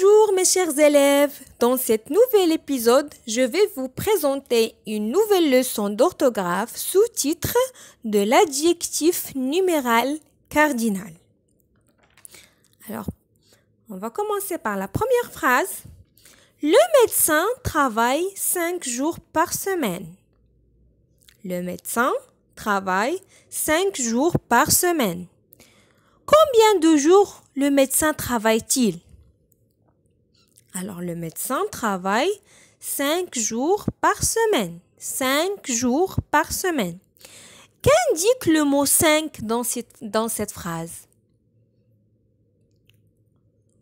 Bonjour mes chers élèves, dans cet nouvel épisode, je vais vous présenter une nouvelle leçon d'orthographe sous titre de l'adjectif numéral cardinal. Alors, on va commencer par la première phrase. Le médecin travaille 5 jours par semaine. Le médecin travaille 5 jours par semaine. Combien de jours le médecin travaille-t-il? Alors, le médecin travaille 5 jours par semaine. 5 jours par semaine. Qu'indique le mot 5 dans cette phrase?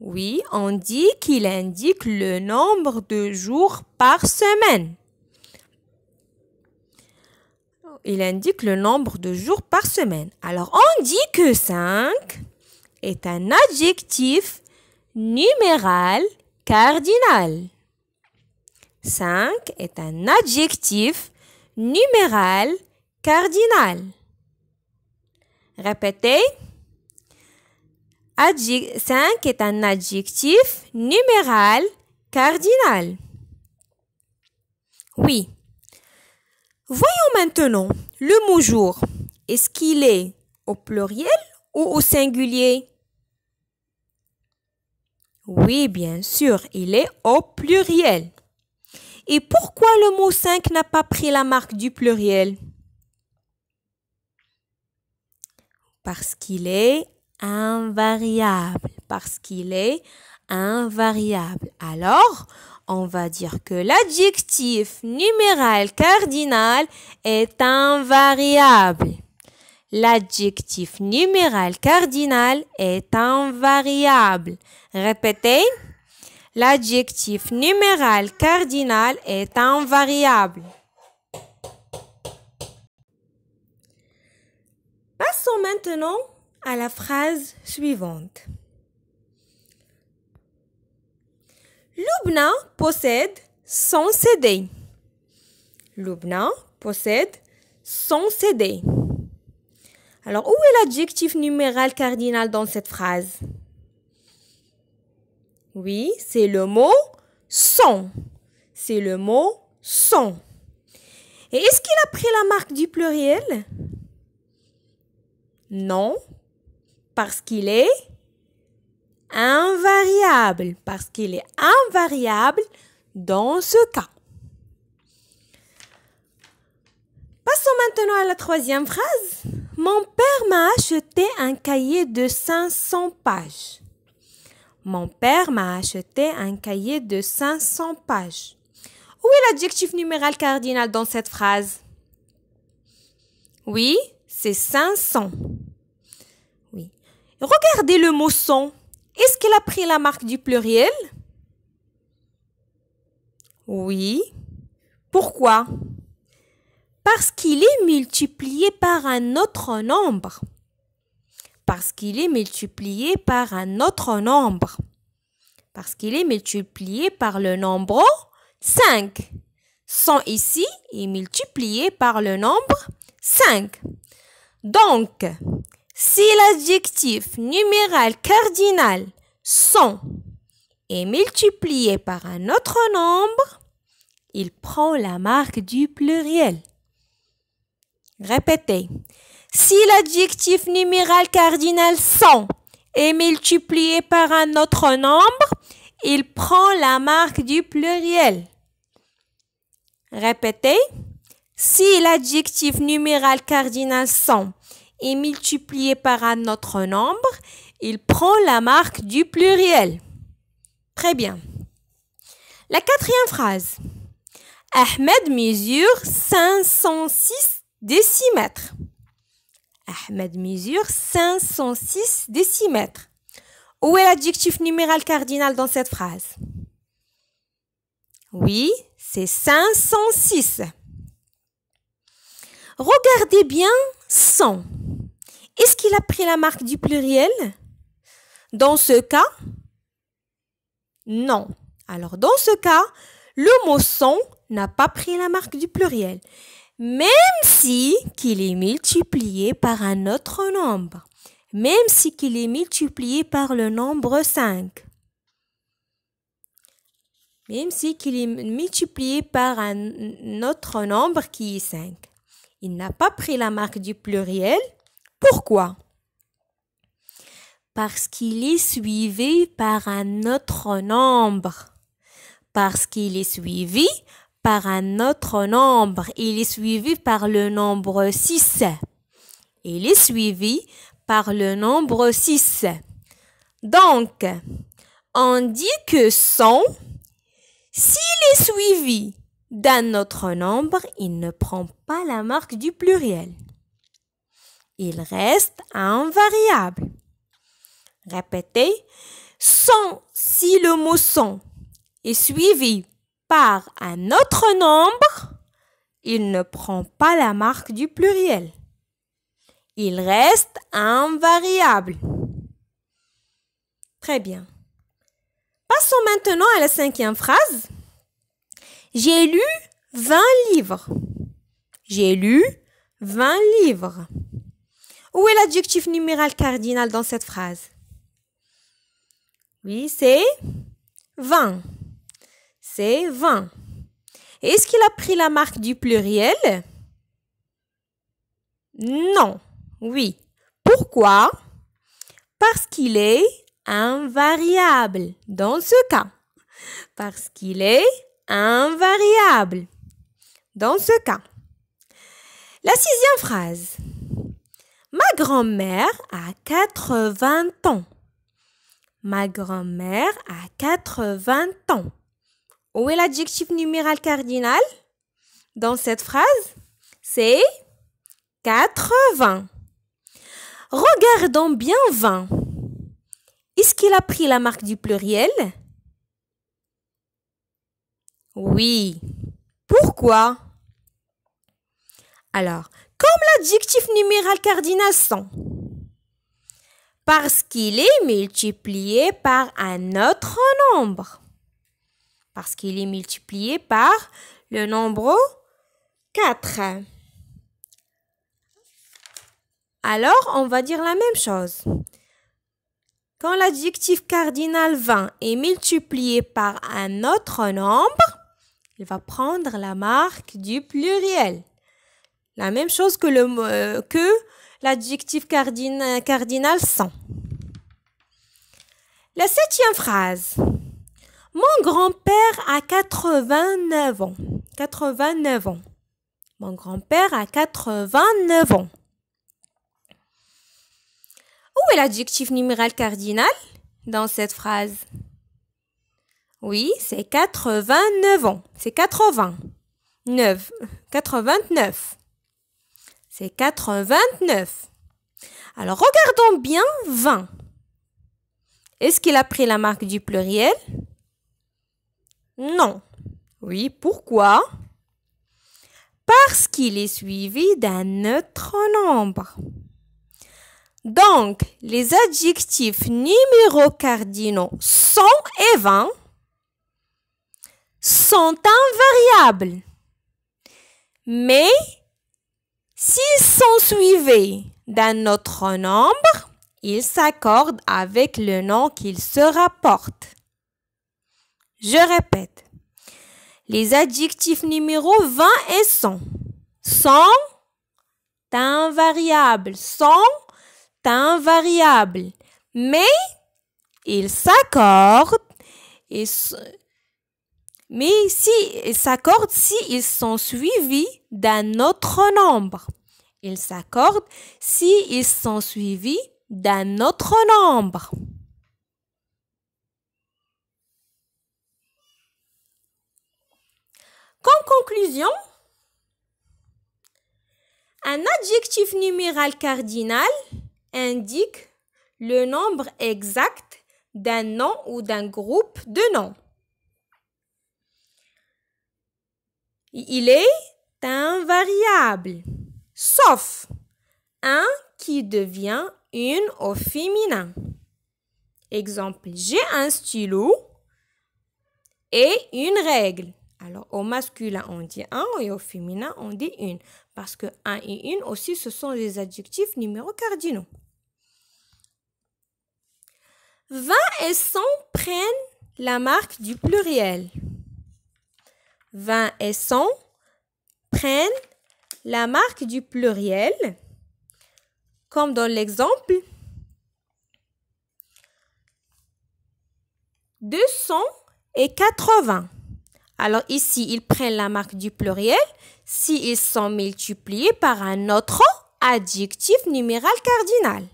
Oui, on dit qu'il indique le nombre de jours par semaine. Il indique le nombre de jours par semaine. Alors, on dit que 5 est un adjectif numéral cardinal. 5 est un adjectif numéral cardinal. Répétez. 5 est un adjectif numéral cardinal. Oui. Voyons maintenant le mot jour. Est-ce qu'il est au pluriel ou au singulier? Oui, bien sûr, il est au pluriel. Et pourquoi le mot 5 n'a pas pris la marque du pluriel? Parce qu'il est invariable. Parce qu'il est invariable. Alors, on va dire que l'adjectif numéral cardinal est invariable. L'adjectif numéral cardinal est invariable. Répétez. L'adjectif numéral cardinal est invariable. Passons maintenant à la phrase suivante. Lubna possède son CD. Lubna possède son CD. Alors, où est l'adjectif numéral cardinal dans cette phrase? Oui, c'est le mot son. C'est le mot son. Et est-ce qu'il a pris la marque du pluriel? Non, parce qu'il est invariable. Parce qu'il est invariable dans ce cas. Passons maintenant à la troisième phrase. Mon père m'a acheté un cahier de 500 pages. Mon père m'a acheté un cahier de 500 pages. Où est l'adjectif numéral cardinal dans cette phrase? Oui, c'est 500. Oui. Regardez le mot son. Est-ce qu'il a pris la marque du pluriel? Oui. Pourquoi? Parce qu'il est multiplié par un autre nombre. Parce qu'il est multiplié par un autre nombre. Parce qu'il est multiplié par le nombre 5. 100 ici est multiplié par le nombre 5. Donc, si l'adjectif numéral cardinal 100 est multiplié par un autre nombre, il prend la marque du pluriel. Répétez. Si l'adjectif numéral cardinal 100 est multiplié par un autre nombre, il prend la marque du pluriel. Répétez. Si l'adjectif numéral cardinal 100 est multiplié par un autre nombre, il prend la marque du pluriel. Très bien. La quatrième phrase. Ahmed mesure 506 décimètres. Ahmed mesure 506 décimètres. Où est l'adjectif numéral cardinal dans cette phrase? Oui, c'est 506. Regardez bien 100. Est-ce qu'il a pris la marque du pluriel? Dans ce cas, non. Alors, dans ce cas, le mot 100 n'a pas pris la marque du pluriel. Même si qu'il est multiplié par un autre nombre. Même si qu'il est multiplié par le nombre 5. même si qu'il est multiplié par un autre nombre qui est 5. Il n'a pas pris la marque du pluriel. Pourquoi? Parce qu'il est suivi par un autre nombre. Parce qu'il est suivi par un autre nombre. Il est suivi par le nombre 6. Il est suivi par le nombre 6. Donc, on dit que 100, s'il est suivi d'un autre nombre, il ne prend pas la marque du pluriel. Il reste un variable. Répétez, 100, si le mot 100 est suivi par un autre nombre, il ne prend pas la marque du pluriel. Il reste un variable. Très bien. Passons maintenant à la 5e phrase. J'ai lu 20 livres. J'ai lu 20 livres. Où est l'adjectif numéral cardinal dans cette phrase? Oui, c'est 20. C'est 20. Est-ce qu'il a pris la marque du pluriel? Non. Oui. Pourquoi? Parce qu'il est un variable dans ce cas. Parce qu'il est un variable dans ce cas. La 6e phrase. Ma grand-mère a 80 ans. Ma grand-mère a 80 ans. Où est l'adjectif numéral cardinal dans cette phrase? C'est 80. Regardons bien 20. Est-ce qu'il a pris la marque du pluriel? Oui. Pourquoi? Alors, comme l'adjectif numéral cardinal 100. Parce qu'il est multiplié par un autre nombre. Parce qu'il est multiplié par le nombre 4. Alors, on va dire la même chose. Quand l'adjectif cardinal 20 est multiplié par un autre nombre, il va prendre la marque du pluriel. La même chose que l'adjectif cardinal 100. La 7e phrase. Mon grand-père a 89 ans. 89 ans. Mon grand-père a 89 ans. Où est l'adjectif numéral cardinal dans cette phrase? Oui, c'est 89 ans. C'est 80. 89. C'est 89. Alors, regardons bien 20. Est-ce qu'il a pris la marque du pluriel? Non. Oui, pourquoi? Parce qu'il est suivi d'un autre nombre. Donc, les adjectifs numéros cardinaux 100 et 20 sont invariables. Mais, s'ils sont suivis d'un autre nombre, ils s'accordent avec le nom qu'ils se rapportent. Je répète. Les adjectifs numéros 20 et 100 sont invariables. Mais ils s'accordent. Mais ils s'accordent s'ils sont suivis d'un autre nombre. Ils s'accordent s'ils sont suivis d'un autre nombre. Comme conclusion, un adjectif numéral cardinal indique le nombre exact d'un nom ou d'un groupe de noms. Il est invariable, sauf un qui devient une au féminin. Exemple, j'ai un stylo et une règle. Alors, au masculin, on dit un et au féminin, on dit une. Parce que un et une aussi, ce sont les adjectifs numéros cardinaux. 20 et 100 prennent la marque du pluriel. 20 et 100 prennent la marque du pluriel, comme dans l'exemple 280. Alors ici, ils prennent la marque du pluriel s'ils sont multipliés par un autre adjectif numéral cardinal.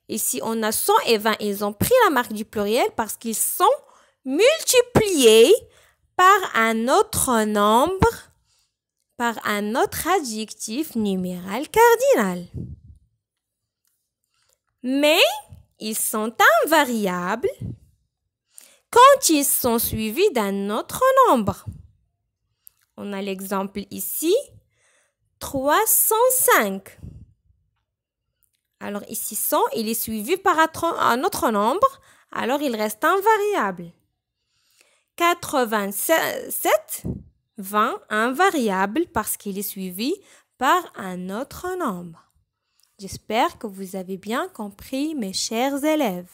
Ici, on a 100 et 20. Ils ont pris la marque du pluriel parce qu'ils sont multipliés par un autre nombre, par un autre adjectif numéral cardinal. Mais ils sont invariables quand ils sont suivis d'un autre nombre. On a l'exemple ici, 305. Alors ici 100, il est suivi par un autre nombre, alors il reste invariable. 87, 20, invariable parce qu'il est suivi par un autre nombre. J'espère que vous avez bien compris, mes chers élèves.